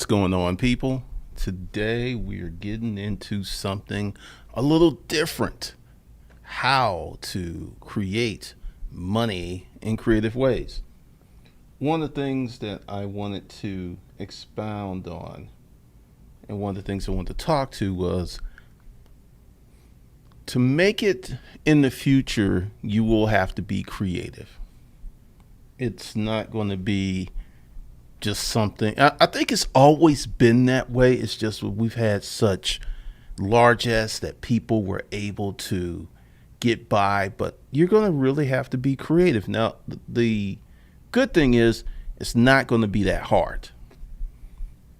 What's going on, people? Today we are getting into something a little different: how to create money in creative ways. One of the things that I wanted to expound on, and one of the things I wanted to talk to was to make it in the future, you will have to be creative. It's not going to be just something. I think it's always been that way. It's just we've had such largesse that people were able to get by, but you're going to really have to be creative. Now, the good thing is it's not going to be that hard.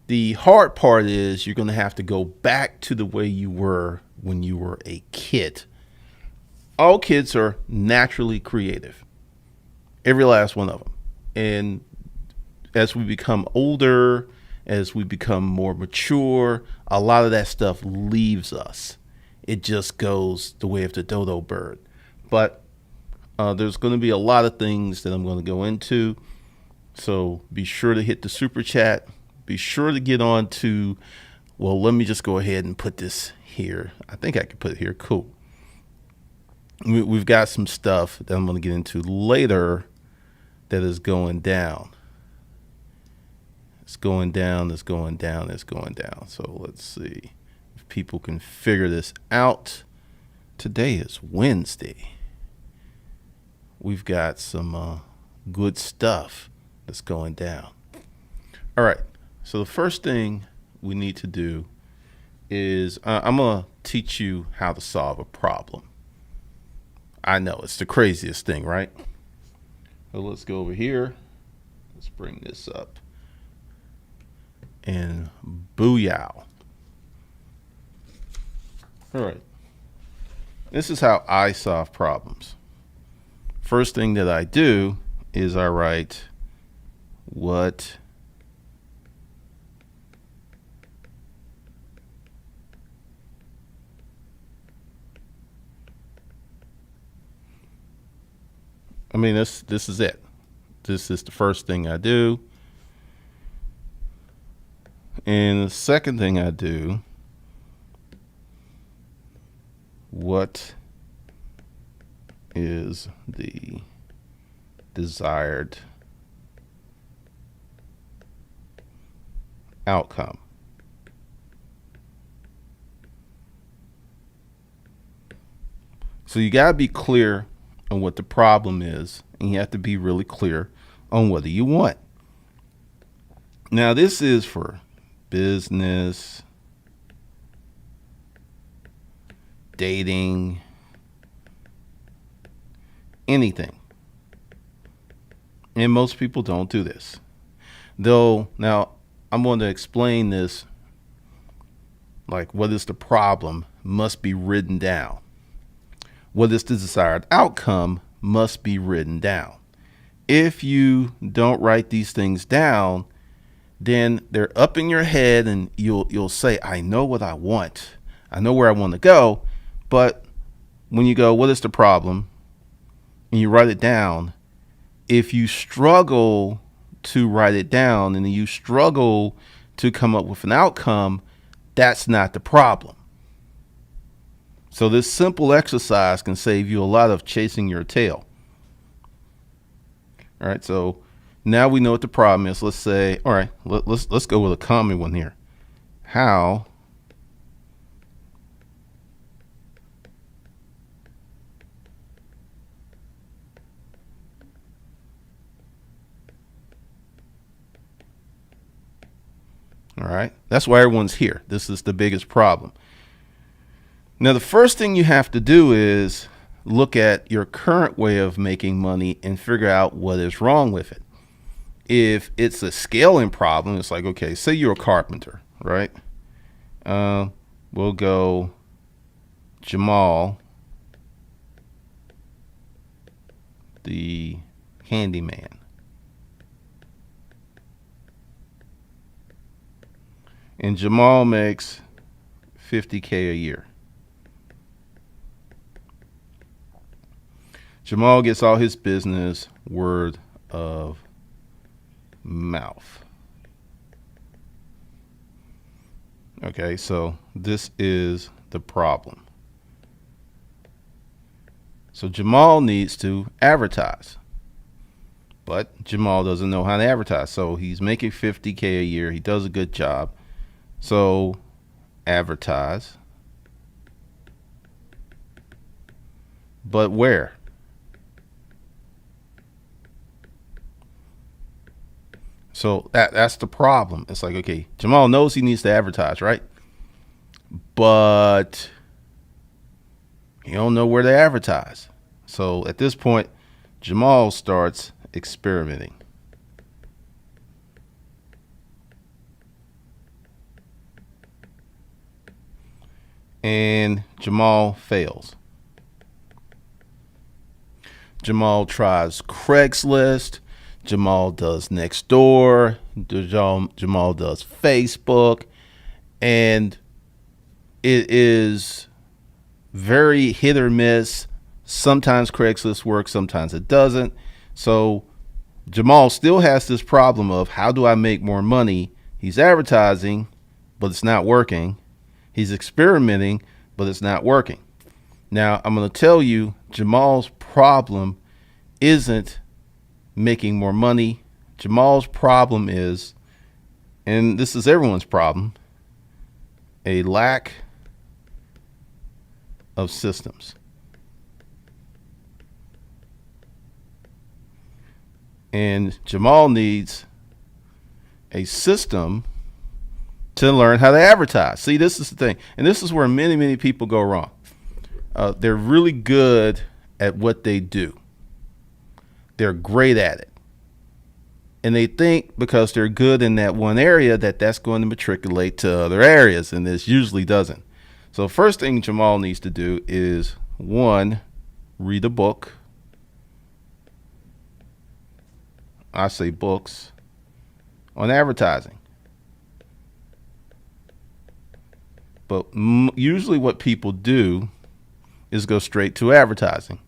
The hard part is you're going to have to go back to the way you were when you were a kid. All kids are naturally creative, every last one of them. And as we become older, as we become more mature, a lot of that stuff leaves us. It just goes the way of the dodo bird. But there's going to be a lot of things that I'm going to go into. So be sure to hit the super chat. Be sure to get on to, well, let me just go ahead and put this here. I think I can put it here. Cool. We've got some stuff that I'm going to get into later that is going down. It's going down, it's going down, it's going down. So let's see if people can figure this out. Today is Wednesday. We've got some good stuff that's going down. All right. So the first thing we need to do is I'm going to teach you how to solve a problem. I know it's the craziest thing, right? So let's go over here. Let's bring this up. And booyah. All right. This is how I solve problems. First thing that I do is I write what this is it. This is the first thing I do. And the second thing I do, what is the desired outcome? So you got to be clear on what the problem is, and you have to be really clear on what do you want. Now, this is for business, dating, anything. And most people don't do this. Though, now I'm going to explain this, like what is the problem must be written down. What is the desired outcome must be written down. If you don't write these things down, then they're up in your head and you'll say, I know what I want. I know where I want to go. But when you go, what is the problem? And you write it down, if you struggle to write it down and you struggle to come up with an outcome, that's not the problem. So this simple exercise can save you a lot of chasing your tail. All right, so now we know what the problem is. Let's say, all right, let's go with a common one here. How all right, that's why everyone's here. This is the biggest problem. Now, the first thing you have to do is look at your current way of making money and figure out what is wrong with it. If it's a scaling problem, it's like, okay, say you're a carpenter, right? We'll go Jamal, the handyman. And Jamal makes $50K a year. Jamal gets all his business word of mouth. Okay, so this is the problem. So Jamal needs to advertise, but Jamal doesn't know how to advertise. So he's making 50K a year. He does a good job. So advertise, but where? So that's the problem. It's like, okay, Jamal knows he needs to advertise, right? But he don't know where to advertise. So at this point, Jamal starts experimenting. And Jamal fails. Jamal tries Craigslist. Jamal does Nextdoor. Jamal does Facebook. And it is very hit or miss. Sometimes Craigslist works, sometimes it doesn't. So Jamal still has this problem of, how do I make more money? He's advertising, but it's not working. He's experimenting, but it's not working. Now, I'm going to tell you, Jamal's problem isn't making more money. Jamal's problem is, and this is everyone's problem, a lack of systems. And Jamal needs a system to learn how to advertise. See, this is the thing. And this is where many, many people go wrong. They're really good at what they do. They're great at it. And they think because they're good in that one area that that's going to matriculate to other areas. And this usually doesn't. So first thing Jamal needs to do is, one, read a book. I say books on advertising. But usually what people do is go straight to advertising.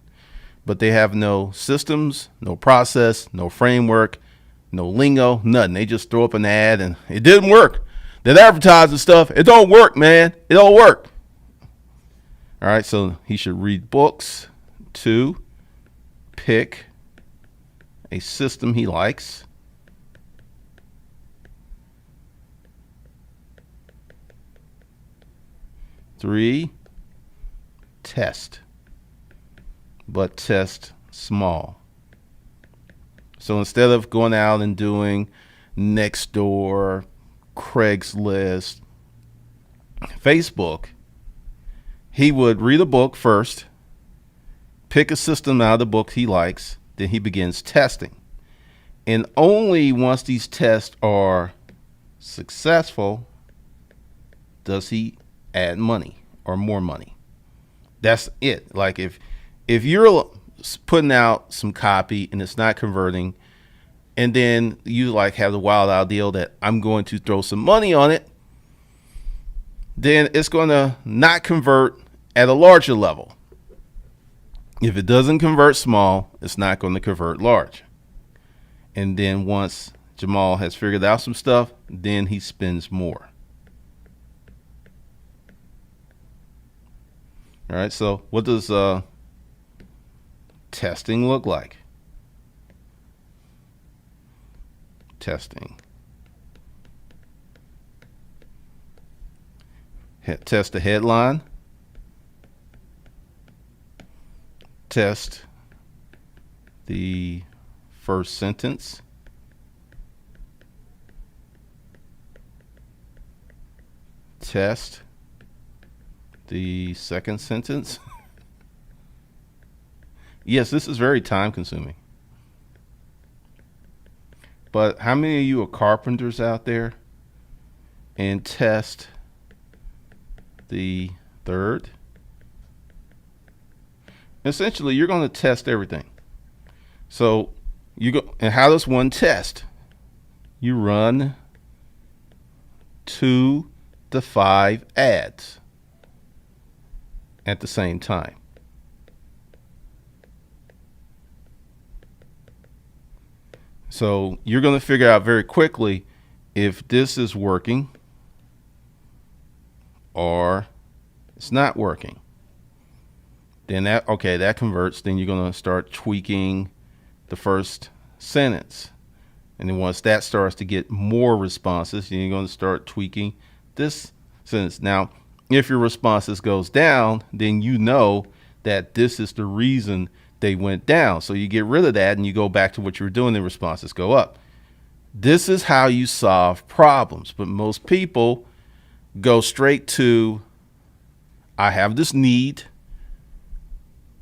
But they have no systems, no process, no framework, no lingo, nothing. They just throw up an ad and it didn't work. That advertising stuff, it don't work, man. It don't work. All right, so he should read books. 2, pick a system he likes. 3, test, but test small. So instead of going out and doing Nextdoor, Craigslist, Facebook, he would read a book first, pick a system out of the book he likes, then he begins testing. And only once these tests are successful does he add money or more money. That's it. Like if you're putting out some copy and it's not converting, and then you like have the wild idea that I'm going to throw some money on it, then it's going to not convert at a larger level. If it doesn't convert small, it's not going to convert large. And then once Jamal has figured out some stuff, then he spends more. All right, so what does testing look like? Testing. Test the headline. Test the first sentence. Test the second sentence. Yes, this is very time consuming. But how many of you are carpenters out there and test the third? Essentially, you're going to test everything. So you go, and how does one test? You run 2 to 5 ads at the same time. So you're going to figure out very quickly if this is working or it's not working. Then that converts. Then you're going to start tweaking the first sentence. And then once that starts to get more responses, then you're going to start tweaking this sentence. Now, if your responses goes down, then you know that this is the reason they went down. So you get rid of that and you go back to what you were doing, the responses go up. This is how you solve problems. But most people go straight to, I have this need,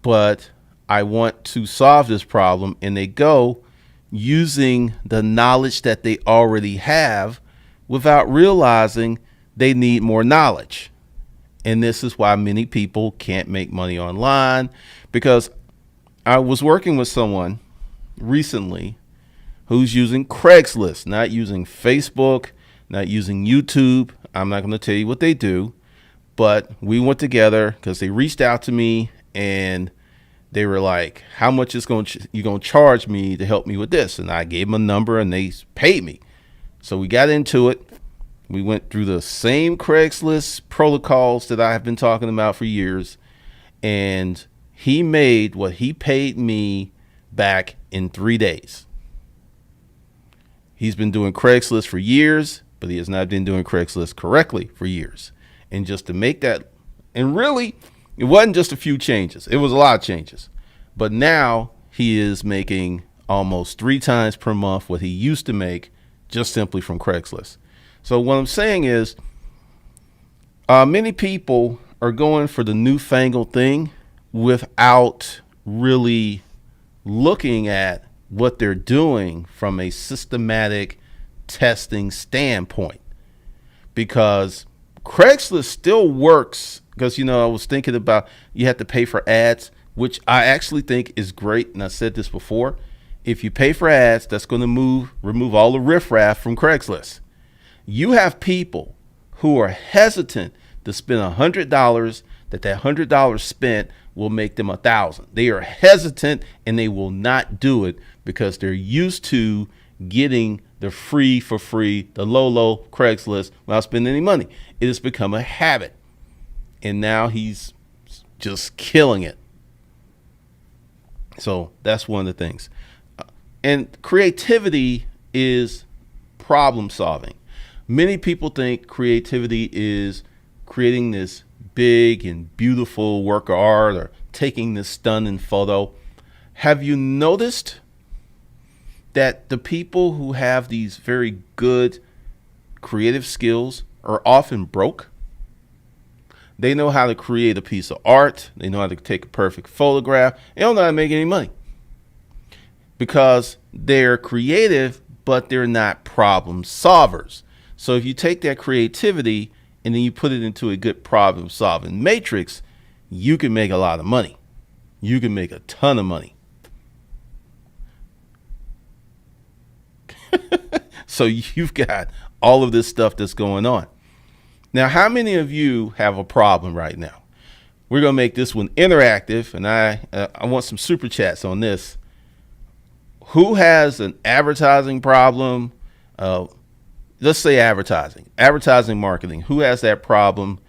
but I want to solve this problem. And they go using the knowledge that they already have without realizing they need more knowledge. And this is why many people can't make money online, because I was working with someone recently who's using Craigslist, not using Facebook, not using YouTube. I'm not going to tell you what they do, but we went together because they reached out to me and they were like, how much is you going to charge me to help me with this? And I gave them a number and they paid me. So we got into it. We went through the same Craigslist protocols that I have been talking about for years. And he made what he paid me back in 3 days. He's been doing Craigslist for years, but he has not been doing Craigslist correctly for years. And just to make that, and really, it wasn't just a few changes. It was a lot of changes. But now he is making almost 3 times per month what he used to make just simply from Craigslist. So what I'm saying is many people are going for the newfangled thing without really looking at what they're doing from a systematic testing standpoint. Because Craigslist still works, because, I was thinking about, you have to pay for ads, which I actually think is great. And I said this before, if you pay for ads, that's going to remove all the riffraff from Craigslist. You have people who are hesitant to spend $100, that $100 spent will make them $1,000. They are hesitant and they will not do it because they're used to getting the free for free, the low Craigslist without spending any money. It has become a habit. And now he's just killing it. So that's one of the things. And creativity is problem solving. Many people think creativity is creating this big and beautiful work of art or taking this stunning photo. Have you noticed that the people who have these very good creative skills are often broke? They know how to create a piece of art. They know how to take a perfect photograph. They don't know how to make any money because they're creative, but they're not problem solvers. So if you take that creativity and then you put it into a good problem solving matrix, you can make a lot of money. You can make a ton of money. So you've got all of this stuff that's going on. Now, how many of you have a problem right now? We're going to make this one interactive, and I want some super chats on this. Who has an advertising problem? Let's say advertising marketing. Who has that problem?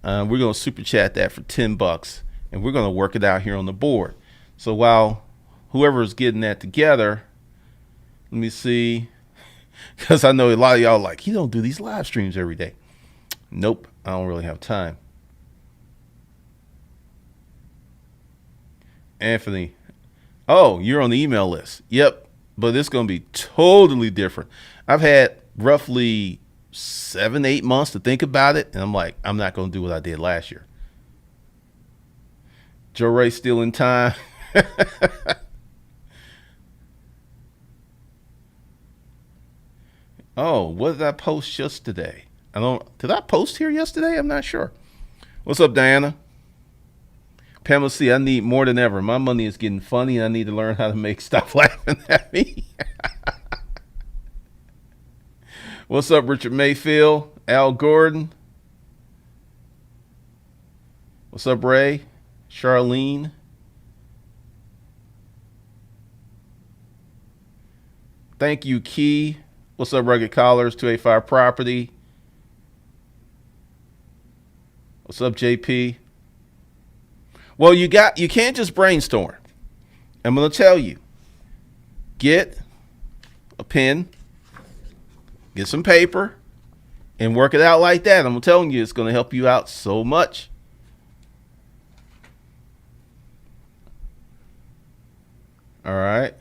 We're going to super chat that for $10, and we're going to work it out here on the board. So while whoever is getting that together, let me see, because I know a lot of y'all like, you don't do these live streams every day. Nope, I don't really have time. Anthony, oh, you're on the email list. Yep, but it's going to be totally different. I've had roughly 7-8 months to think about it, and I'm like, I'm not going to do what I did last year. Joe Ray still in time. Oh, what did I post yesterday? Did I post here yesterday? I'm not sure. What's up, Diana? Pamela C, I need more than ever. My money is getting funny and I need to learn how to make stop laughing at me. What's up, Richard Mayfield? Al Gordon? What's up, Ray? Charlene? Thank you, Key. What's up, Rugged Collars? 285 Property. What's up, JP? Well, you can't just brainstorm. I'm going to tell you. Get a pen, get some paper, and work it out like that. I'm telling you, it's going to help you out so much. All right.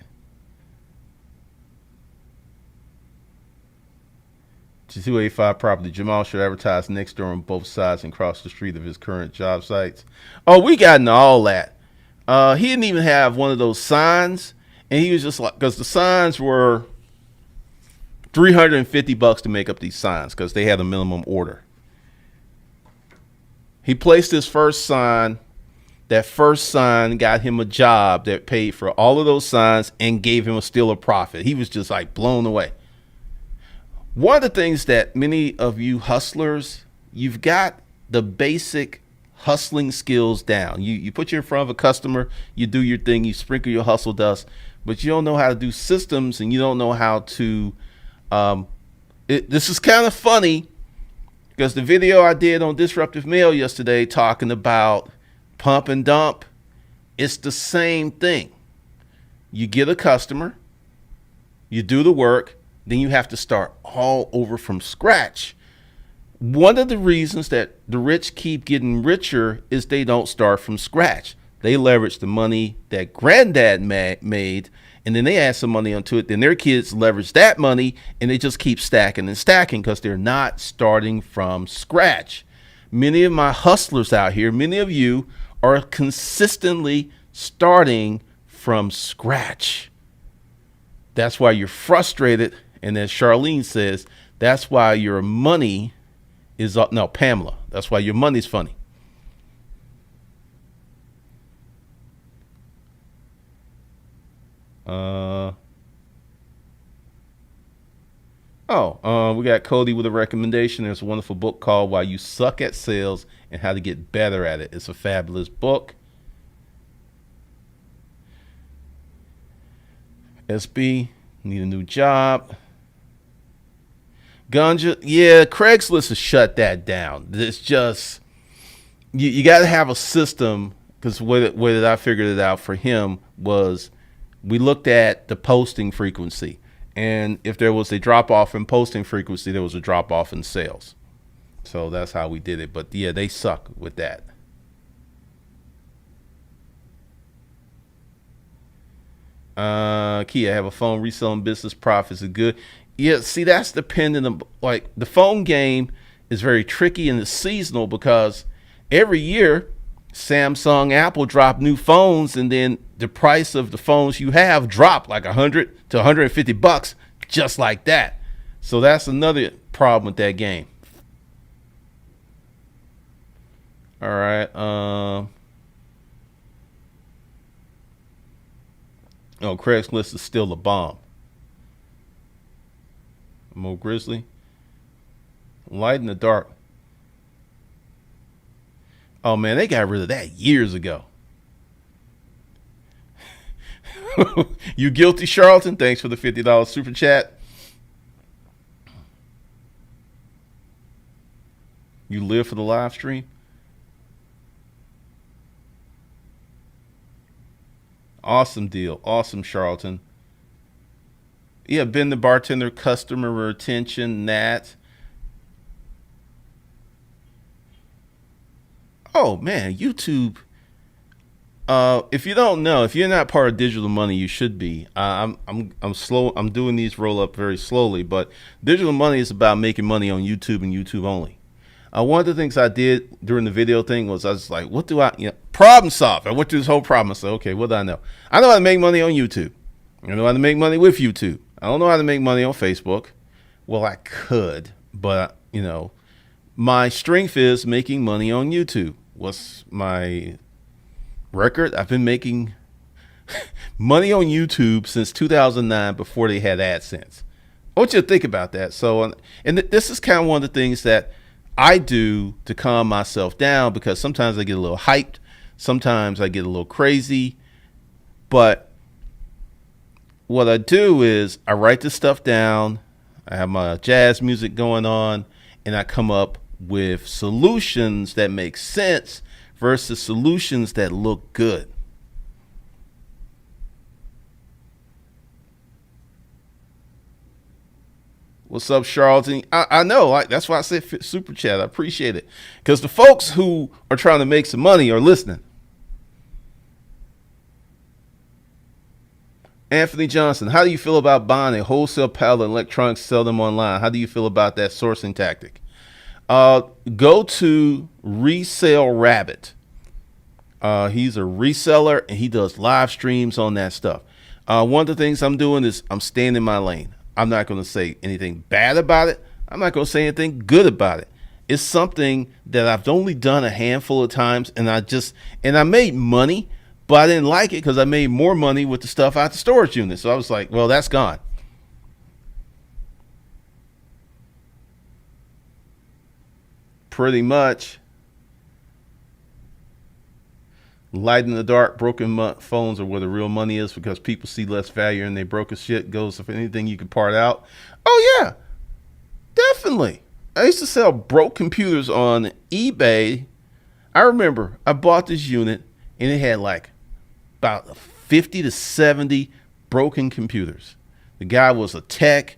G285 property. Jamal should advertise next door on both sides and cross the street of his current job sites. Oh, we got into all that. He didn't even have one of those signs, and he was just like, because the signs were $350 to make up these signs because they had a minimum order. He placed his first sign. That first sign got him a job that paid for all of those signs and gave him still a profit. He was just like blown away. One of the things that many of you hustlers, you've got the basic hustling skills down. You put you in front of a customer, you do your thing, you sprinkle your hustle dust, but you don't know how to do systems, and you don't know how to. This is kind of funny because the video I did on Disruptive Mail yesterday talking about pump and dump, it's the same thing. You get a customer, you do the work, then you have to start all over from scratch. One of the reasons that the rich keep getting richer is they don't start from scratch. They leverage the money that granddad made, and then they add some money onto it. Then their kids leverage that money, and they just keep stacking and stacking because they're not starting from scratch. Many of my hustlers out here, many of you, are consistently starting from scratch. That's why you're frustrated. And as Charlene says, that's why your money is up. No, Pamela, that's why your money's funny. We got Cody with a recommendation. There's a wonderful book called Why You Suck at Sales and How to Get Better at It. It's a fabulous book. SB, need a new job. Ganja, yeah, Craigslist has shut that down. It's just, you got to have a system, because the way that I figured it out for him was we looked at the posting frequency. And if there was a drop off in posting frequency, there was a drop off in sales. So that's how we did it. But yeah, they suck with that. Kia, have a phone reselling business profits are good. Yeah, see, that's dependent on, like, the phone game is very tricky and it's seasonal because every year Samsung, Apple drop new phones, and then the price of the phones you have drop like $100 to $150 just like that. So that's another problem with that game. All right. Craigslist is still a bomb. Mo Grizzly. Light in the dark. Oh man, they got rid of that years ago. You guilty, Charlton? Thanks for the $50 super chat. You live for the live stream? Awesome deal. Awesome, Charlton. Yeah, been the bartender, customer retention, Nat. Oh man, YouTube. If you don't know, if you're not part of Digital Money, you should be. I'm slow. I'm doing these roll up very slowly, but Digital Money is about making money on YouTube and YouTube only. One of the things I did during the video thing was I was like, what do I, problem solve. I went through this whole problem. I said, okay, what do I know? I know how to make money on YouTube. I know how to make money with YouTube. I don't know how to make money on Facebook. Well, I could, but my strength is making money on YouTube. What's my record? I've been making money on YouTube since 2009 before they had AdSense. I want you to think about that. So, and this is kind of one of the things that I do to calm myself down, because sometimes I get a little hyped. Sometimes I get a little crazy. But what I do is I write this stuff down. I have my jazz music going on, and I come up with solutions that make sense versus solutions that look good. What's up, Charlton? I know, like that's why I said super chat. I appreciate it because the folks who are trying to make some money are listening. Anthony Johnson, how do you feel about buying a wholesale pallet of electronics, sell them online? How do you feel about that sourcing tactic? Go to Resale Rabbit. He's a reseller and he does live streams on that stuff. One of the things I'm doing is I'm staying in my lane. I'm not going to say anything bad about it. I'm not going to say anything good about it. It's something that I've only done a handful of times, and I made money, but I didn't like it because I made more money with the stuff out the storage unit. So I was like, well, that's gone. Pretty much. Light in the dark, broken phones are where the real money is because people see less value in their broken shit. Goes if anything you can part out. Oh yeah, definitely. I used to sell broke computers on eBay. I remember I bought this unit and it had like about 50 to 70 broken computers. The guy was a tech.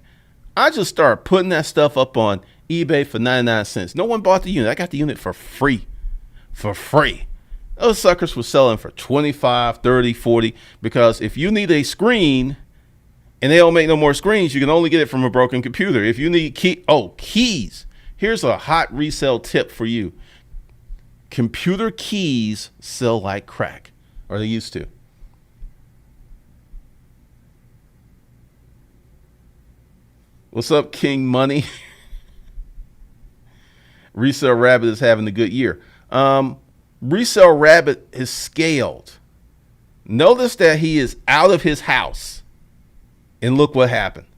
I just started putting that stuff up on eBay for 99 cents. No one bought the unit. I got the unit for free. For free. Those suckers were selling for 25, 30, 40 because if you need a screen and they don't make no more screens, you can only get it from a broken computer. If you need keys. Here's a hot resale tip for you. Computer keys sell like crack, or they used to. What's up, King Money? Resale Rabbit is having a good year. Resale Rabbit is scaled. Notice that he is out of his house. And look what happened.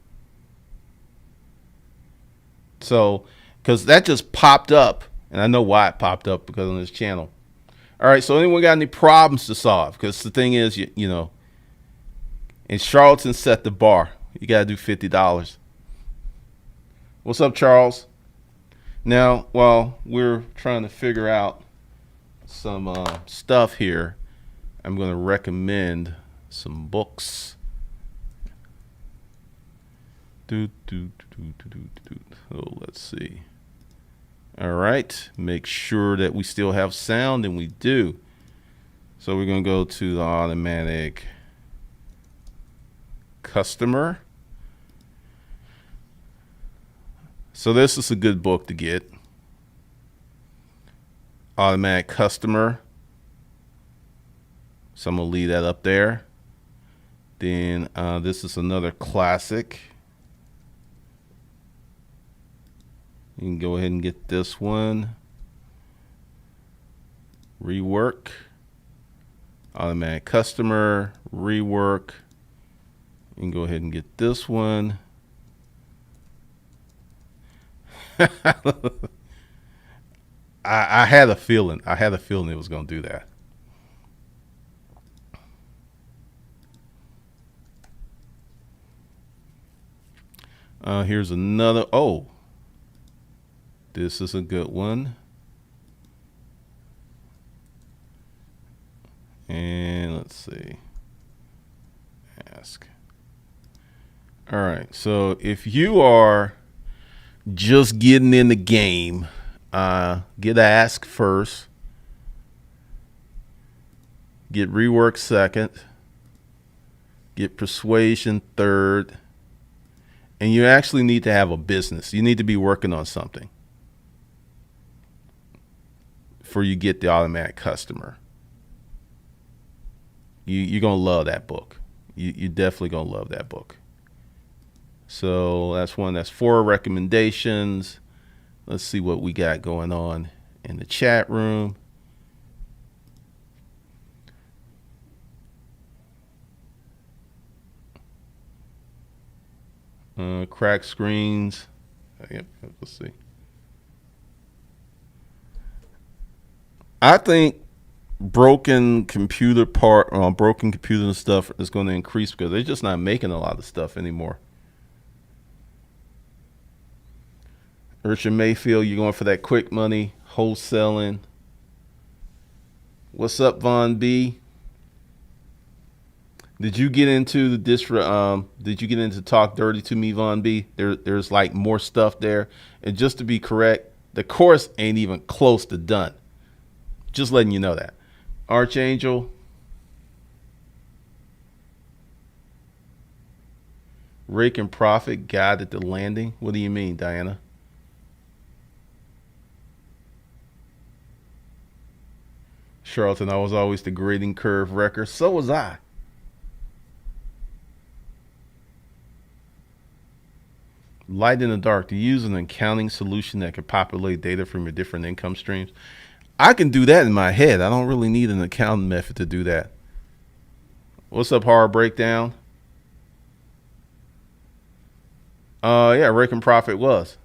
So, because that just popped up. And I know why it popped up because on this channel. All right, so anyone got any problems to solve? Because the thing is, you know, and Charlton set the bar. You got to do $50. What's up, Charles? Now, while we're trying to figure out some stuff here, I'm going to recommend some books. Oh, let's see. All right, make sure that we still have sound, and we do. So we're going to go to the automatic customer. So this is a good book to get. Automatic customer. So I'm going to leave that up there. Then this is another classic. You can go ahead and get this one. Rework. Automatic customer. Rework. You can go ahead and get this one. I had a feeling. I had a feeling it was going to do that. Here's another. Oh, this is a good one. And let's see. Ask. All right. So if you are just getting in the game, get ask first, get rework second, get persuasion third, and you actually need to have a business. You need to be working on something before you get the automatic customer. You're going to love that book. You're definitely going to love that book. So that's one. That's 4 recommendations. Let's see what we got going on in the chat room. Crack screens. Yep, let's see. I think broken computer and stuff is going to increase because they're just not making a lot of stuff anymore. Urchin Mayfield, you're going for that quick money, wholesaling. What's up, Von B? Did you get into did you get into Talk Dirty to Me, Von B? There's like more stuff there. And just to be correct, the course ain't even close to done. Just letting you know that. Archangel. Rake and Profit Guide at the Landing. What do you mean, Diana? Charlton, I was always the grading curve wrecker. So was I. Light in the dark. Do you use an accounting solution that can populate data from your different income streams? I can do that in my head. I don't really need an accounting method to do that. What's up, Horror Breakdown? Yeah, Rake and Profit was.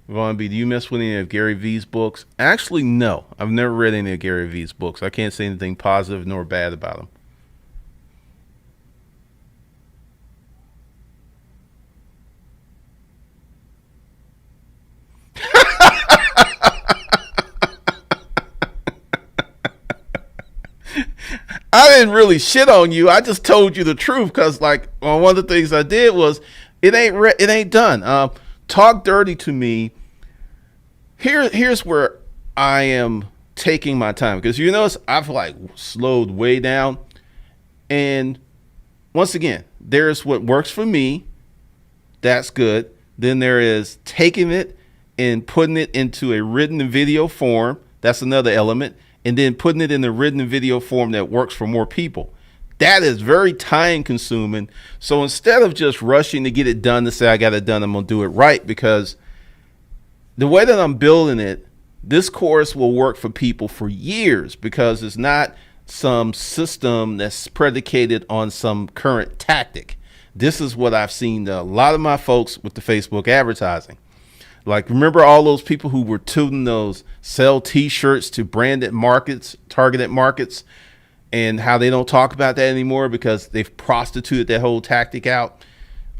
Vaughn B, do you mess with any of Gary V's books? Actually, no. I've never read any of Gary V's books. I can't say anything positive nor bad about them. I didn't really shit on you. I just told you the truth because, like, one of the things I did was it ain't done. Talk Dirty to Me. Here's where I am taking my time because you notice I've like slowed way down. And once again, there's what works for me. That's good. Then there is taking it and putting it into a written and video form. That's another element. And then putting it in a written and video form that works for more people. That is very time consuming. So instead of just rushing to get it done to say I got it done, I'm going to do it right, because the way that I'm building it, this course will work for people for years because it's not some system that's predicated on some current tactic. This is what I've seen a lot of my folks with the Facebook advertising. Like, remember all those people who were tooting those sell t-shirts to branded markets, targeted markets, and how they don't talk about that anymore because they've prostituted that whole tactic out?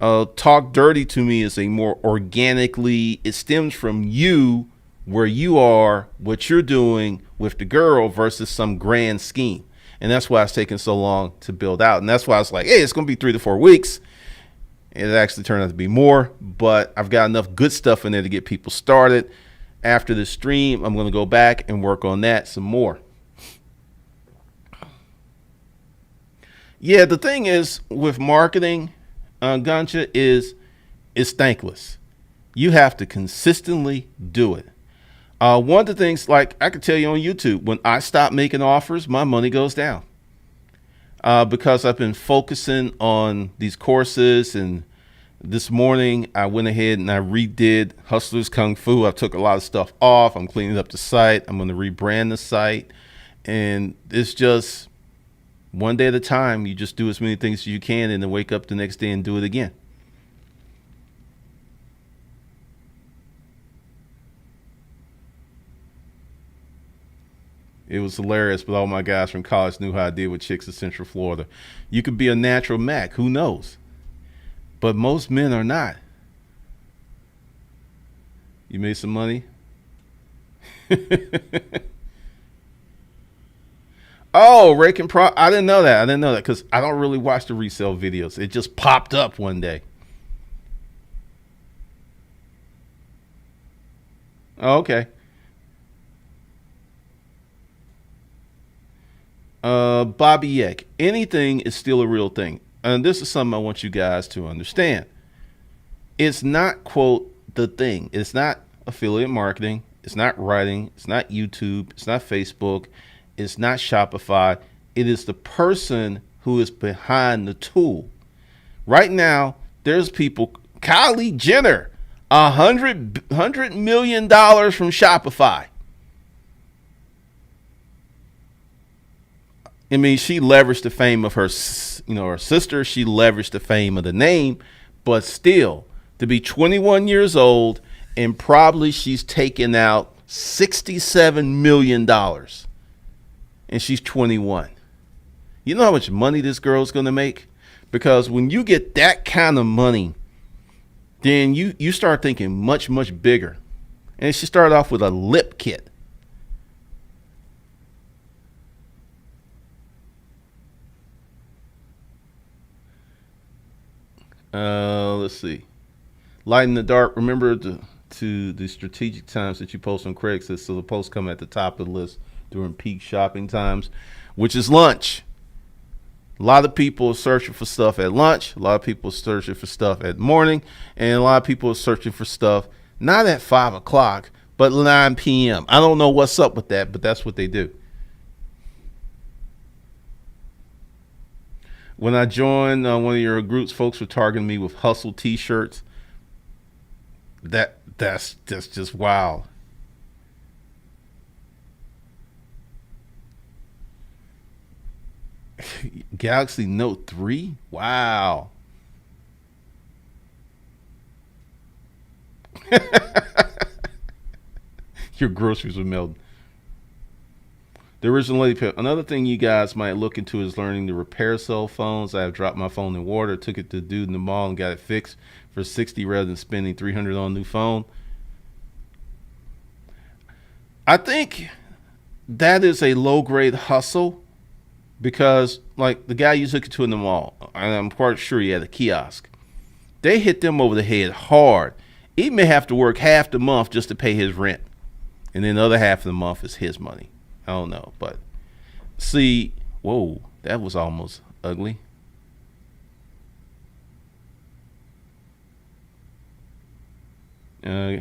Talk Dirty to Me is a more organically, it stems from you, where you are, what you're doing with the girl versus some grand scheme. And that's why it's taken so long to build out. And that's why I was like, hey, it's going to be 3 to 4 weeks. It actually turned out to be more, but I've got enough good stuff in there to get people started. After the stream, I'm going to go back and work on that some more. Yeah, the thing is with marketing, Gancha, is it's thankless. You have to consistently do it. One of the things, like I could tell you on YouTube, when I stop making offers, my money goes down. Because I've been focusing on these courses, and this morning I went ahead and I redid Hustelrs Kung Fu. I took a lot of stuff off. I'm cleaning up the site. I'm going to rebrand the site, and it's just one day at a time. You just do as many things as you can and then wake up the next day and do it again. It was hilarious, but all my guys from college knew how I did with chicks in Central Florida. You could be a natural Mac, who knows? But most men are not. You made some money? Oh, Rake and Pro. I didn't know that. Because I don't really watch the resale videos. It just popped up one day. Oh, okay. Bobby Eck, anything is still a real thing. And this is something I want you guys to understand. It's not, quote, the thing. It's not affiliate marketing. It's not writing. It's not YouTube. It's not Facebook. It's not Shopify. It is the person who is behind the tool. Right now, there's people, Kylie Jenner, $100 million from Shopify. I mean, she leveraged the fame of her, her sister. She leveraged the fame of the name, but still, to be 21 years old and probably she's taken out $67 million, and she's 21. You know how much money this girl's going to make? Because when you get that kind of money Then you start thinking much bigger, and she started off with a lip kit. Let's see. Light in the dark. Remember to the strategic times that you post on Craigslist. So the posts come at the top of the list during peak shopping times, which is lunch. A lot of people are searching for stuff at lunch. A lot of people are searching for stuff at morning, and a lot of people are searching for stuff not at 5 o'clock, but 9 p.m. I don't know what's up with that, but that's what they do. When I joined one of your groups, folks were targeting me with hustle T-shirts. That's just wild. Galaxy Note 3? Wow. Your groceries were melting. The original lady pet. Another thing you guys might look into is learning to repair cell phones. I have dropped my phone in water, took it to the dude in the mall and got it fixed for 60 rather than spending 300 on a new phone. I think that is a low grade hustle because like the guy you took it to in the mall, and I'm quite sure he had a kiosk. They hit them over the head hard. He may have to work half the month just to pay his rent, and then the other half of the month is his money. I don't know, but see, whoa, that was almost ugly. Uh,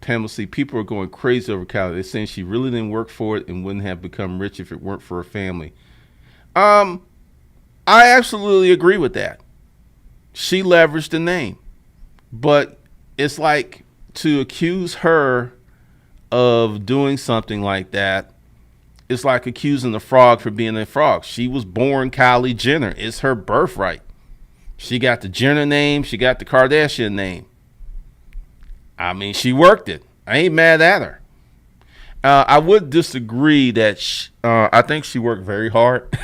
Pamela, see, people are going crazy over Kylie. They're saying she really didn't work for it and wouldn't have become rich if it weren't for her family. Um, I absolutely agree with that. She leveraged the name, but it's like to accuse her of doing something like that. It's like accusing the frog for being a frog. She was born Kylie Jenner. It's her birthright. She got the Jenner name. She got the Kardashian name. I mean, she worked it. I ain't mad at her. I would disagree that I think she worked very hard.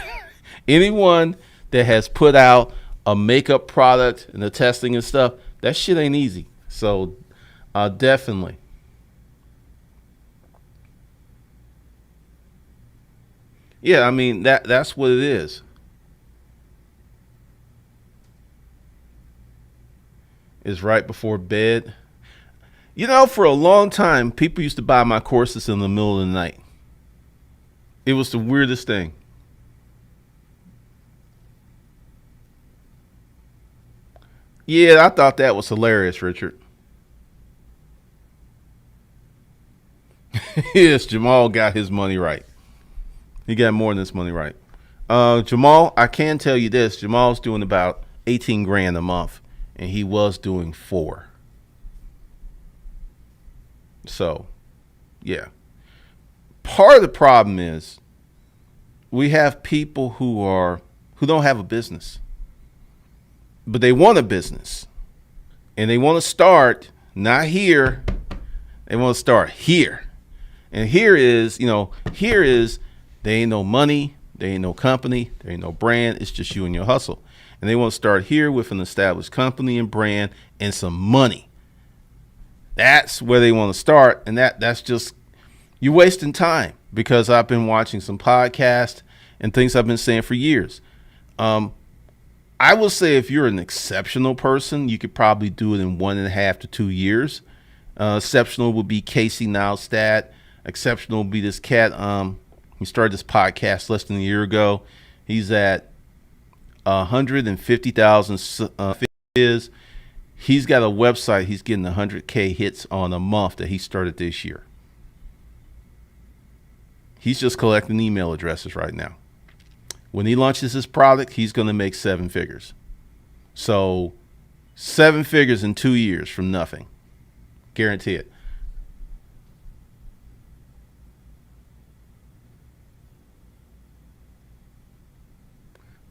Anyone that has put out a makeup product and the testing and stuff, that shit ain't easy. So definitely. Yeah, I mean that's what it is. Is right before bed. You know, for a long time, people used to buy my courses in the middle of the night. It was the weirdest thing. Yeah, I thought that was hilarious, Richard. Yes, Jamal got his money right. He got more than his money right. Jamal, I can tell you this: Jamal's doing about 18 grand a month, and he was doing four. So, yeah. Part of the problem is we have people who don't have a business, but they want a business, and they want to start not here. They want to start here, and here is there ain't no money, there ain't no company, there ain't no brand. It's just you and your hustle, and they want to start here with an established company and brand and some money. That's where they want to start, and that's just you're wasting time because I've been watching some podcasts and things I've been saying for years. Um, I will say if you're an exceptional person, you could probably do it in 1.5 to 2 years. Exceptional would be Casey Neistat. Exceptional would be this cat. He started this podcast less than a year ago. He's at 150,000 is. He's got a website. He's getting 100K hits on a month that he started this year. He's just collecting email addresses right now. When he launches his product, he's going to make 7 figures. So 7 figures in 2 years from nothing. Guarantee it.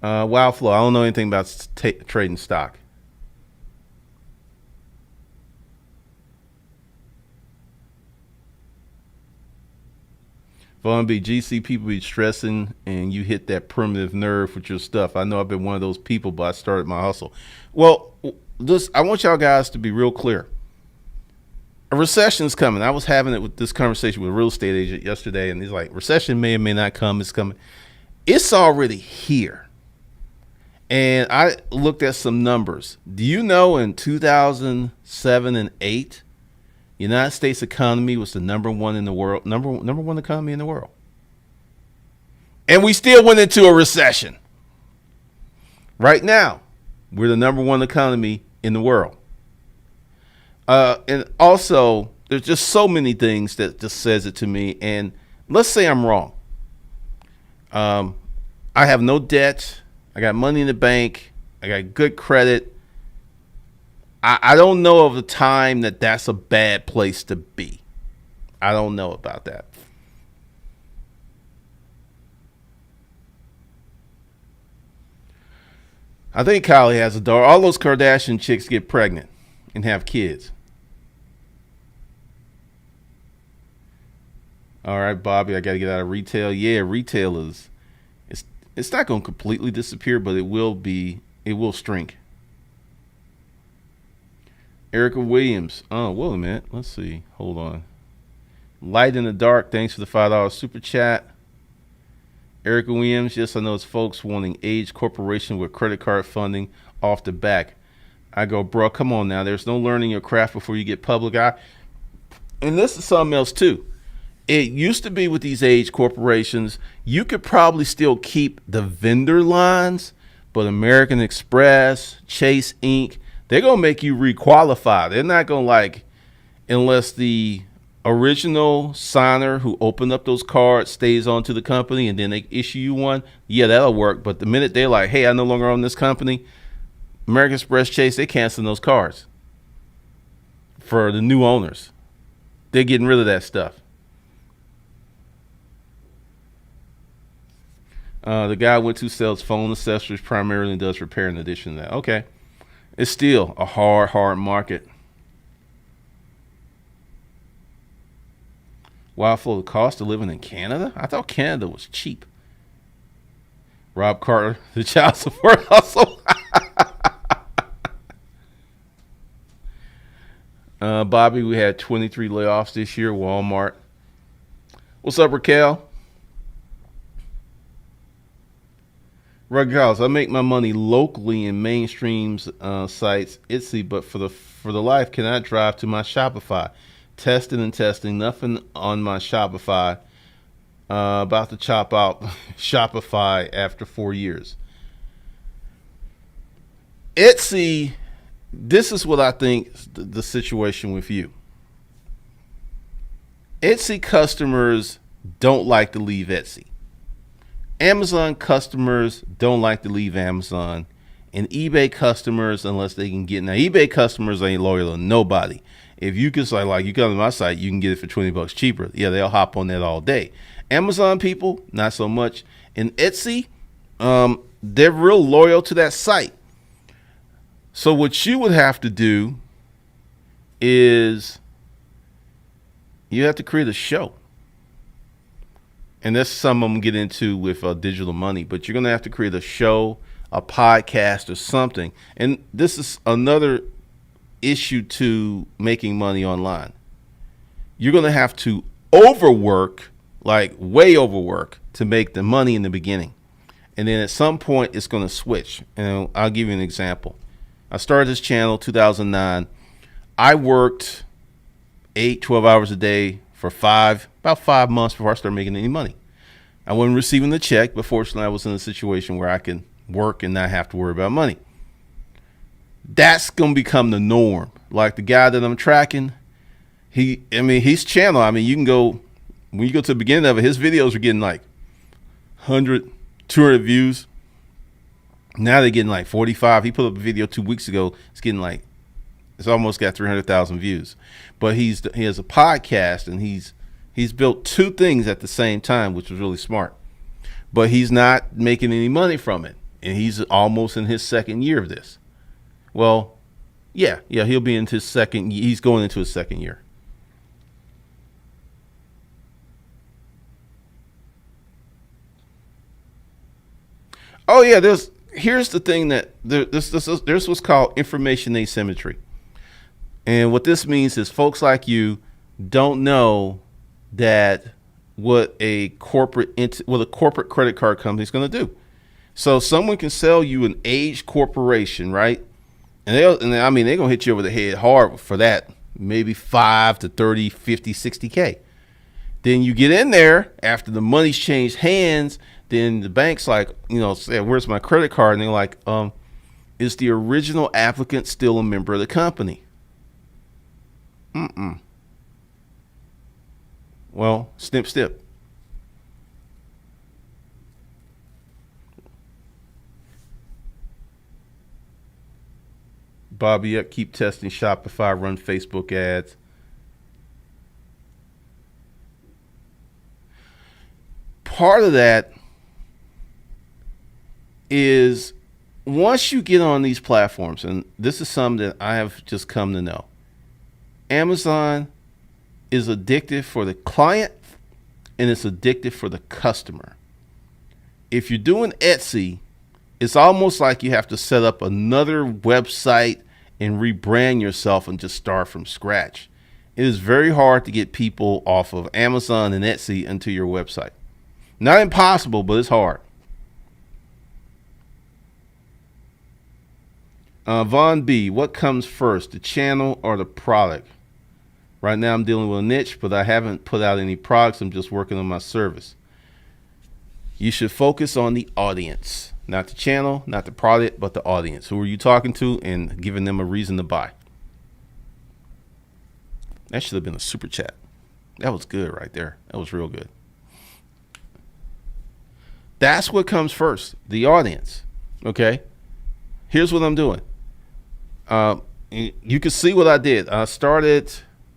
Wildflow, I don't know anything about trading stock. Vaughn B, GC people be stressing and you hit that primitive nerve with your stuff. I know I've been one of those people, but I started my hustle. Well, I want y'all guys to be real clear. A recession's coming. I was having this conversation with a real estate agent yesterday, and he's like, recession may or may not come. It's coming. It's already here. And I looked at some numbers. Do you know in 2007 and 8, the United States economy was the number one in the world, number one economy in the world. And we still went into a recession. Right now, we're the number one economy in the world. And also, there's just so many things that just says it to me. And let's say I'm wrong. I have no debt. I got money in the bank. I got good credit. I don't know of a time that that's a bad place to be. I don't know about that. I think Kylie has a daughter. All those Kardashian chicks get pregnant and have kids. All right, Bobby, I got to get out of retail. Yeah, retail it's not going to completely disappear, but it will shrink. Erica Williams. Oh, wait a minute. Let's see. Hold on. Light in the Dark. Thanks for the $5 super chat. Erica Williams. Yes, I know it's folks wanting age corporation with credit card funding off the back. I go, bro, come on now. There's no learning your craft before you get public eye. And this is something else too. It used to be with these age corporations, you could probably still keep the vendor lines, but American Express, Chase Inc., they're going to make you requalify. They're not going to unless the original signer who opened up those cards stays on to the company and then they issue you one. Yeah, that'll work. But the minute they're like, hey, I no longer own this company, American Express, Chase, they're canceling those cards for the new owners. They're getting rid of that stuff. The guy I went to sells phone accessories primarily and does repair in addition to that. Okay. It's still a hard market. Wow, for the cost of living in Canada? I thought Canada was cheap. Rob Carter, the child support hustle. Bobby, we had 23 layoffs this year, Walmart. What's up, Raquel? Rugged House, I make my money locally in mainstream sites, Etsy, but for the life cannot drive to my Shopify. Testing, nothing on my Shopify. About to chop out Shopify after 4 years. Etsy, this is what I think the situation with you. Etsy customers don't like to leave Etsy. Amazon customers don't like to leave Amazon, and eBay customers, unless they can get, now eBay customers ain't loyal to nobody. If you can say, like, you come to my site, you can get it for $20 cheaper. Yeah, they'll hop on that all day. Amazon people, not so much. And Etsy, they're real loyal to that site. So what you would have to do is you have to create a show. And that's something I'm going to get into with digital money. But you're going to have to create a show, a podcast, or something. And this is another issue to making money online. You're going to have to overwork, like way overwork, to make the money in the beginning. And then at some point, it's going to switch. And I'll give you an example. I started this channel 2009. I worked 12 hours a day for about 5 months before I started making any money. I wasn't receiving the check, but fortunately I was in a situation where I can work and not have to worry about money. That's going to become the norm. Like the guy that I'm tracking, his channel, you can go, when you go to the beginning of it, his videos are getting like 100, 200 views. Now they're getting like 45. He put up a video 2 weeks ago. It's almost got 300,000 views. But he has a podcast, and he's built two things at the same time, which was really smart. But he's not making any money from it, and he's almost in his second year of this. Well, yeah, he'll be into his second. He's going into his second year. Oh yeah, here's the thing that there's what's called information asymmetry, and what this means is folks like you don't know that what a corporate credit card company is going to do. So someone can sell you an aged corporation, right? And I mean they're going to hit you over the head hard for that, maybe 5 to 30, 50, 60K. Then you get in there after the money's changed hands. Then the bank's like, say, where's my credit card? And they're like, is the original applicant still a member of the company? Mm-mm. Well, snip, snip. Bobby, keep testing Shopify, run Facebook ads. Part of that is once you get on these platforms, and this is something that I have just come to know, Amazon is addictive for the client and it's addictive for the customer. If you're doing Etsy, it's almost like you have to set up another website and rebrand yourself and just start from scratch. It is very hard to get people off of Amazon and Etsy into your website. Not impossible, but it's hard. Vaughn B, what comes first, the channel or the product? Right now I'm dealing with a niche, but I haven't put out any products. I'm just working on my service. You should focus on the audience, not the channel, not the product, but the audience. Who are you talking to and giving them a reason to buy? That should have been a super chat. That was good right there. That was real good. That's what comes first, the audience. Okay. Here's what I'm doing. You can see what I did. I started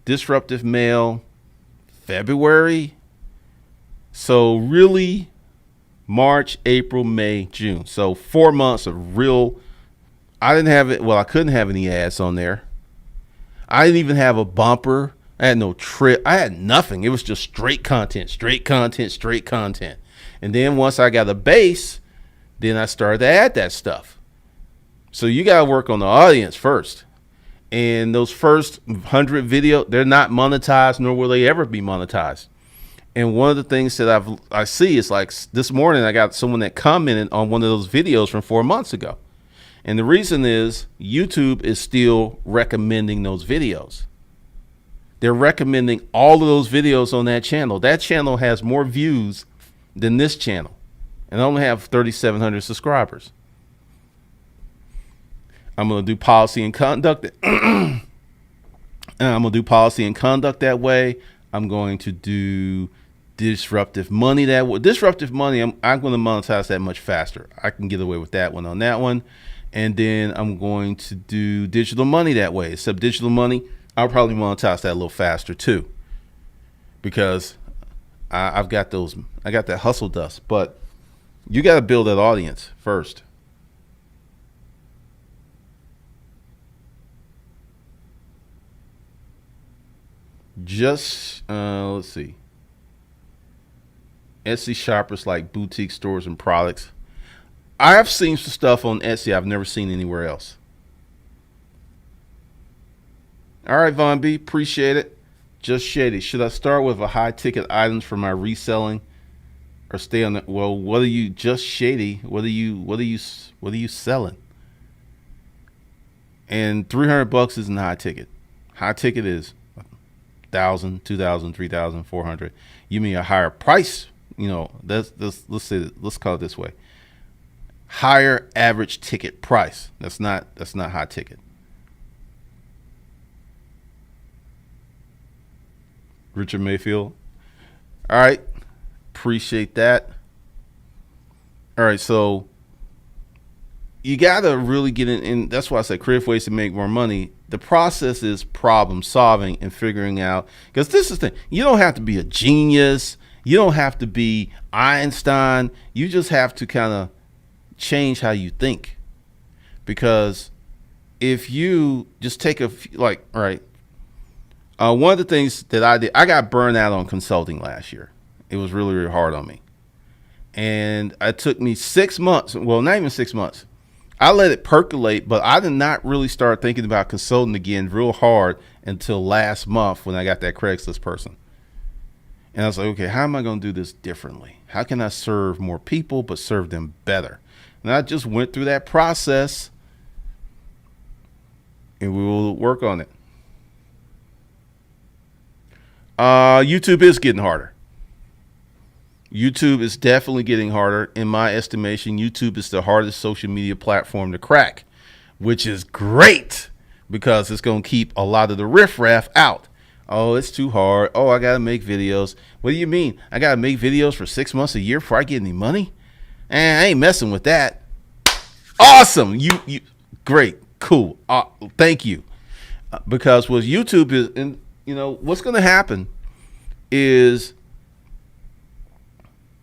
Disruptive Mail February. So really March, April, May, June. So 4 months of real. I didn't have it. Well, I couldn't have any ads on there. I didn't even have a bumper. I had no trip. I had nothing. It was just straight content, straight content, straight content. And then once I got a base, then I started to add that stuff. So you got to work on the audience first. And those first 100 videos, they're not monetized, nor will they ever be monetized. And one of the things that I see is like this morning, I got someone that commented on one of those videos from 4 months ago. And the reason is YouTube is still recommending those videos. They're recommending all of those videos on that channel. That channel has more views than this channel. And I only have 3,700 subscribers. I'm going to do policy and conduct. And I'm going to do policy and conduct that way. I'm going to do disruptive money that way. Disruptive money, I'm going to monetize that much faster. I can get away with that one on that one. And then I'm going to do digital money that way. Except digital money, I'll probably monetize that a little faster too. Because I got that hustle dust. But you got to build that audience first. Just let's see. Etsy shoppers like boutique stores and products. I have seen some stuff on Etsy I've never seen anywhere else. All right, Von B, appreciate it. Just shady. Should I start with a high ticket items for my reselling, or stay on the? Well, what are you just shady? What are you selling? And $300 isn't high ticket. High ticket is 1,000, 2,000, 3,000, 400. You mean a higher price? Let's call it this way. Higher average ticket price. That's not high ticket. Richard Mayfield. All right. Appreciate that. All right. So you got to really get in. That's why I said creative ways to make more money. The process is problem solving and figuring out, because this is the thing. You don't have to be a genius. You don't have to be Einstein. You just have to kind of change how you think. Because if you just take one of the things that I did, I got burned out on consulting last year. It was really, really hard on me. And it took me 6 months. Well, not even 6 months. I let it percolate, but I did not really start thinking about consulting again real hard until last month when I got that Craigslist person. And I was like, okay, how am I going to do this differently? How can I serve more people but serve them better? And I just went through that process, and we will work on it. YouTube is getting harder. YouTube is definitely getting harder. In my estimation, YouTube is the hardest social media platform to crack, which is great because it's going to keep a lot of the riffraff out. Oh, it's too hard. Oh, I got to make videos. What do you mean? I got to make videos for 6 months a year before I get any money? And I ain't messing with that. Awesome. You great. Cool. Thank you. Because what YouTube is, and what's going to happen is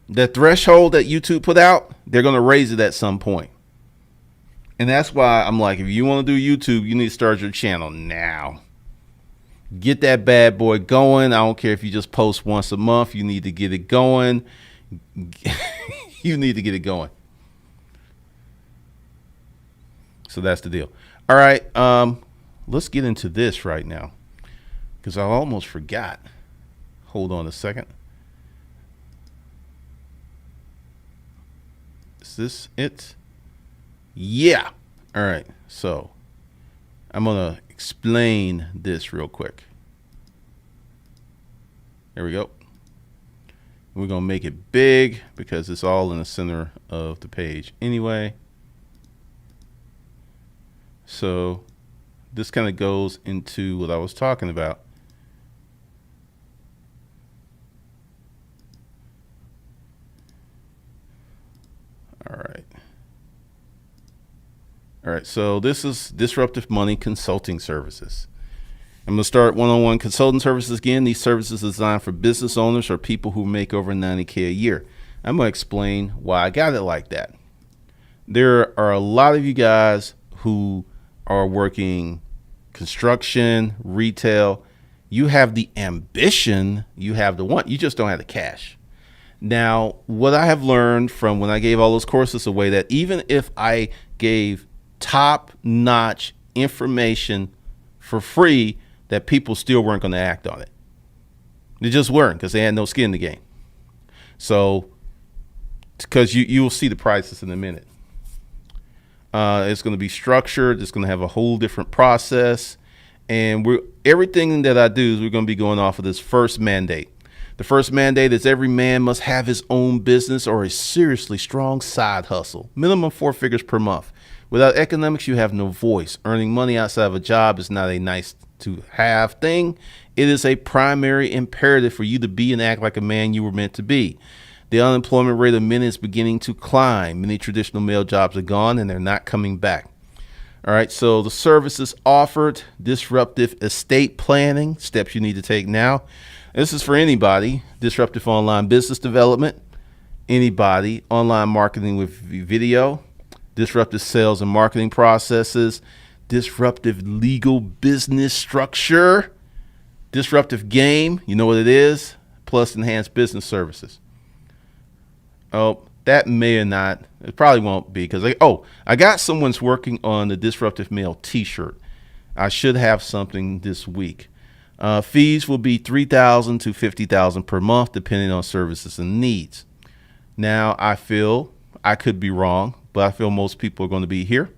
the threshold that YouTube put out, they're going to raise it at some point. And that's why I'm like, if you want to do YouTube, you need to start your channel now. Get that bad boy going. I don't care if you just post once a month. You need to get it going. You need to get it going. So that's the deal. All right. Let's get into this right now because I almost forgot. Hold on a second. Is this it? Yeah. All right. So I'm going to explain this real quick. There we go. We're going to make it big because it's all in the center of the page anyway. So this kind of goes into what I was talking about. All right, so this is Disruptive Money Consulting Services. I'm going to start one-on-one consulting services again. These services are designed for business owners or people who make over $90K a year. I'm going to explain why I got it like that. There are a lot of you guys who are working construction, retail. You have the ambition, you have the want, you just don't have the cash. Now, what I have learned from when I gave all those courses away, that even if I gave top-notch information for free, that people still weren't going to act on it. They just weren't because they had no skin in the game. So, because you will see the prices in a minute. It's going to be structured. It's going to have a whole different process. And everything that I do is we're going to be going off of this first mandate. The first mandate is every man must have his own business or a seriously strong side hustle, minimum 4 figures per month. Without economics, you have no voice. Earning money outside of a job is not a nice to have thing. It is a primary imperative for you to be and act like a man you were meant to be. The unemployment rate of men is beginning to climb. Many traditional male jobs are gone and they're not coming back. All right, so the services offered: disruptive estate planning, steps you need to take now. This is for anybody. Disruptive online business development, anybody. Online marketing with video, disruptive sales and marketing processes, disruptive legal business structure, disruptive game, you know what it is, plus enhanced business services. Oh, that may or not, it probably won't be because I got someone's working on the Disruptive Male t-shirt. I should have something this week. Fees will be $3,000 to $50,000 per month, depending on services and needs. Now, I feel, I could be wrong, but I feel most people are going to be here.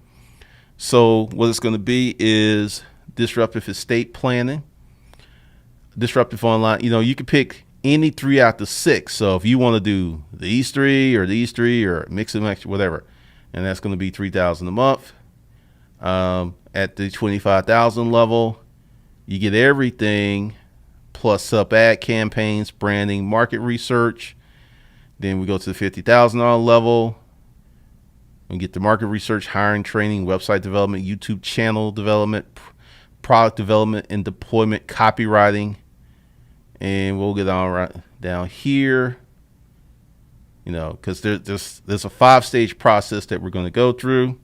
So what it's going to be is disruptive estate planning, disruptive online. You can pick any 3 out the 6. So if you want to do these 3 or mix and match, whatever, and that's going to be $3,000 a month. At the $25,000 level, you get everything plus sub ad campaigns, branding, market research. Then we go to the $50,000 level. We get the market research, hiring, training, website development, YouTube channel development, product development and deployment, copywriting. And we'll get on right down here, because there's a 5-stage process that we're going to go through.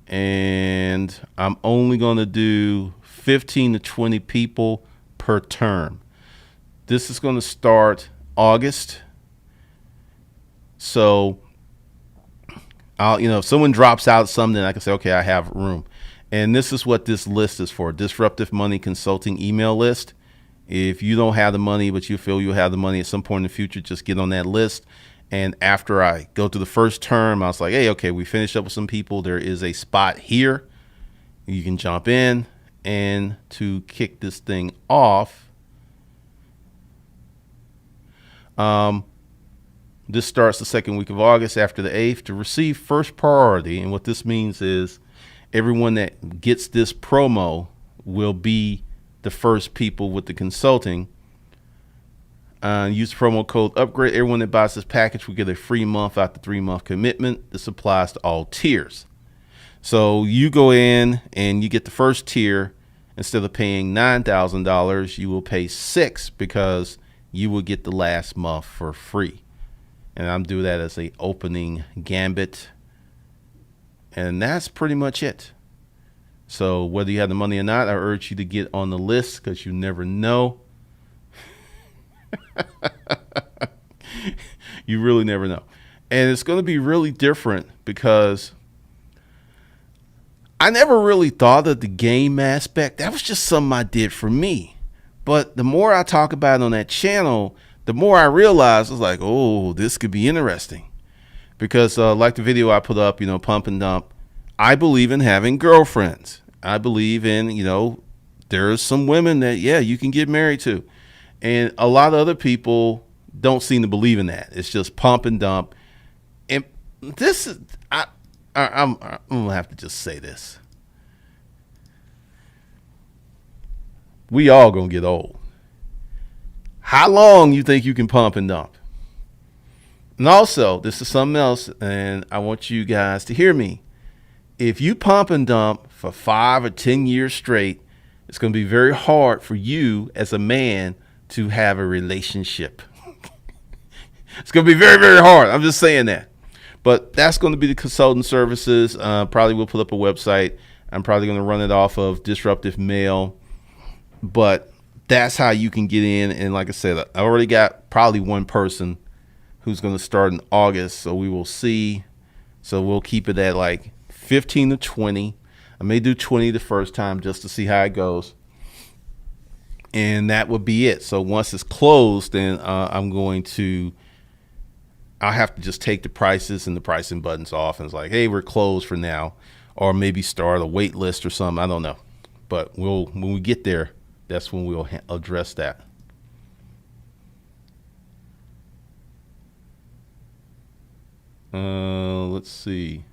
And I'm only going to do 15 to 20 people per term. This is going to start August. So if someone drops out something, I can say, okay, I have room. And this is what this list is for: Disruptive Money Consulting email list. If you don't have the money, but you feel you'll have the money at some point in the future, just get on that list. And after I go through the first term, I was like, hey, okay, we finished up with some people. There is a spot here. You can jump in. And to kick this thing off, this starts the second week of August after the 8th to receive first priority. And what this means is everyone that gets this promo will be the first people with the consulting. Use the promo code UPGRADE. Everyone that buys this package will get a free month out the 3-month commitment. This applies to all tiers. So you go in and you get the first tier. Instead of paying $9,000, you will pay $6,000 because you will get the last month for free. And I'm doing that as a opening gambit. And that's pretty much it. So whether you have the money or not, I urge you to get on the list because you never know. You really never know. And it's going to be really different because I never really thought of the game aspect. That was just something I did for me. But the more I talk about it on that channel, the more I realize I was like, oh, this could be interesting. Because like the video I put up, pump and dump, I believe in having girlfriends. I believe in, there's some women that, yeah, you can get married to. And a lot of other people don't seem to believe in that. It's just pump and dump. And this is, I'm going to have to just say this. We all going to get old. How long you think you can pump and dump? And also, this is something else, and I want you guys to hear me. If you pump and dump for 5 or 10 years straight, it's going to be very hard for you as a man to have a relationship. It's going to be very, very hard. I'm just saying that. But that's going to be the consulting services. Probably we'll put up a website. I'm probably going to run it off of Disruptive Mail. But that's how you can get in. And like I said, I already got probably one person who's going to start in August. So we will see. So we'll keep it at like 15 to 20. I may do 20 the first time just to see how it goes. And that would be it. So once it's closed, then I'll have to just take the prices and the pricing buttons off. And it's like, hey, we're closed for now. Or maybe start a wait list or something. I don't know. But when we get there, that's when we'll address that. Let's see.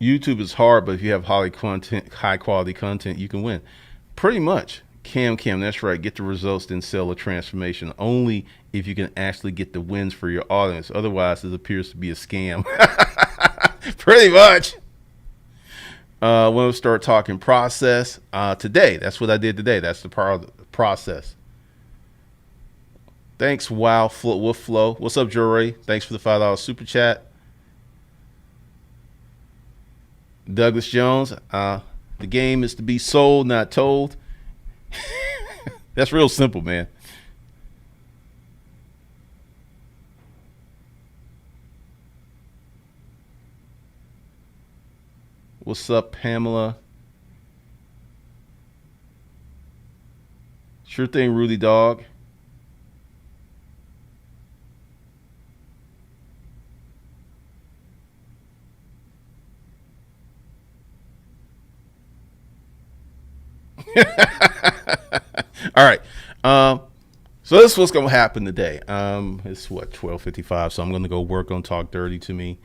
YouTube is hard, but if you have high quality content, you can win. Pretty much. Cam, that's right. Get the results, then sell a transformation. Only if you can actually get the wins for your audience. Otherwise, it appears to be a scam. Pretty much. When we start talking process today, that's what I did today. That's the part of the process. Thanks, Wolf Flow. What's up, Jory? Thanks for the $5 super chat. Douglas Jones, the game is to be sold, not told. That's real simple, man. What's up, Pamela? Sure thing, Rudy Dog. All right. So this is what's going to happen today. It's 12:55. So I'm going to go work on Talk Dirty to Me.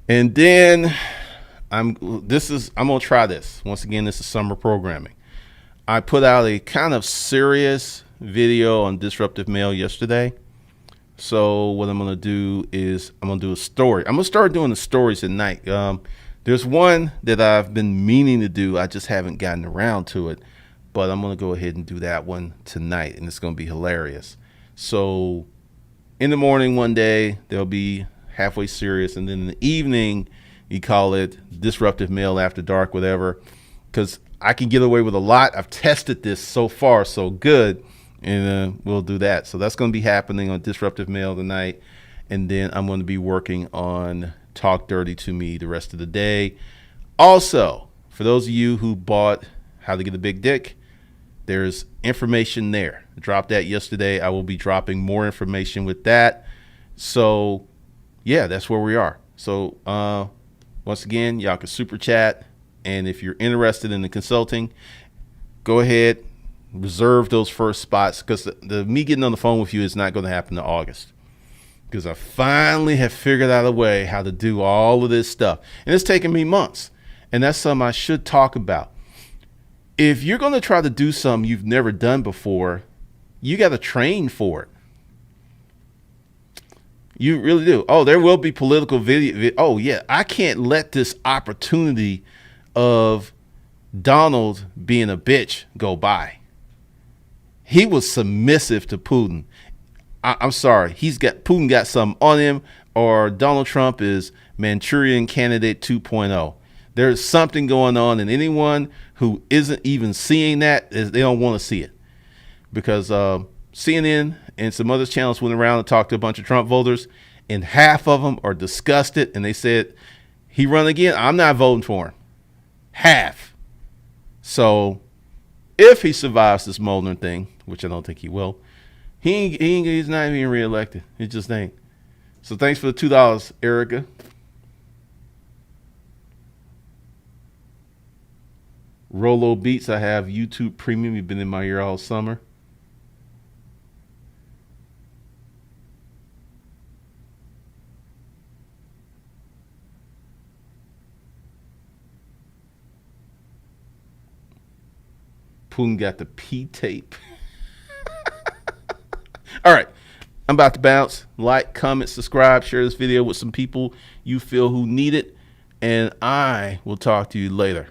And then I'm going to try this. Once again, this is summer programming. I put out a kind of serious video on Disruptive Mail yesterday. So what I'm going to do is I'm going to do a story. I'm going to start doing the stories at night. There's one that I've been meaning to do. I just haven't gotten around to it. But I'm going to go ahead and do that one tonight, and it's going to be hilarious. So in the morning one day, they'll be halfway serious, and then in the evening, you call it Disruptive Mail After Dark, whatever, because I can get away with a lot. I've tested this so far so good, and we'll do that. So that's going to be happening on Disruptive Mail tonight, and then I'm going to be working on Talk Dirty to Me the rest of the day. Also, for those of you who bought How to Get a Big Dick, there's information there. I dropped that yesterday. I will be dropping more information with that. So, yeah, that's where we are. So, once again, y'all can super chat. And if you're interested in the consulting, go ahead, reserve those first spots, because the me getting on the phone with you is not going to happen in August, because I finally have figured out a way how to do all of this stuff. And it's taken me months. And that's something I should talk about. If you're going to try to do something you've never done before, you got to train for it. You really do. Oh, there will be political video. Oh, yeah. I can't let this opportunity of Donald being a bitch go by. He was submissive to Putin. I'm sorry. Putin got something on him, or Donald Trump is Manchurian Candidate 2.0. There's something going on, and anyone who isn't even seeing that, they don't want to see it. Because CNN and some other channels went around and talked to a bunch of Trump voters, and half of them are disgusted, and they said, he run again, I'm not voting for him. Half. So if he survives this Mueller thing, which I don't think he will, he's not even reelected. It just ain't. So thanks for the $2, Erica. Rolo Beats, I have YouTube Premium. You've been in my ear all summer. Putin got the P-tape. All right. I'm about to bounce. Like, comment, subscribe, share this video with some people you feel who need it. And I will talk to you later.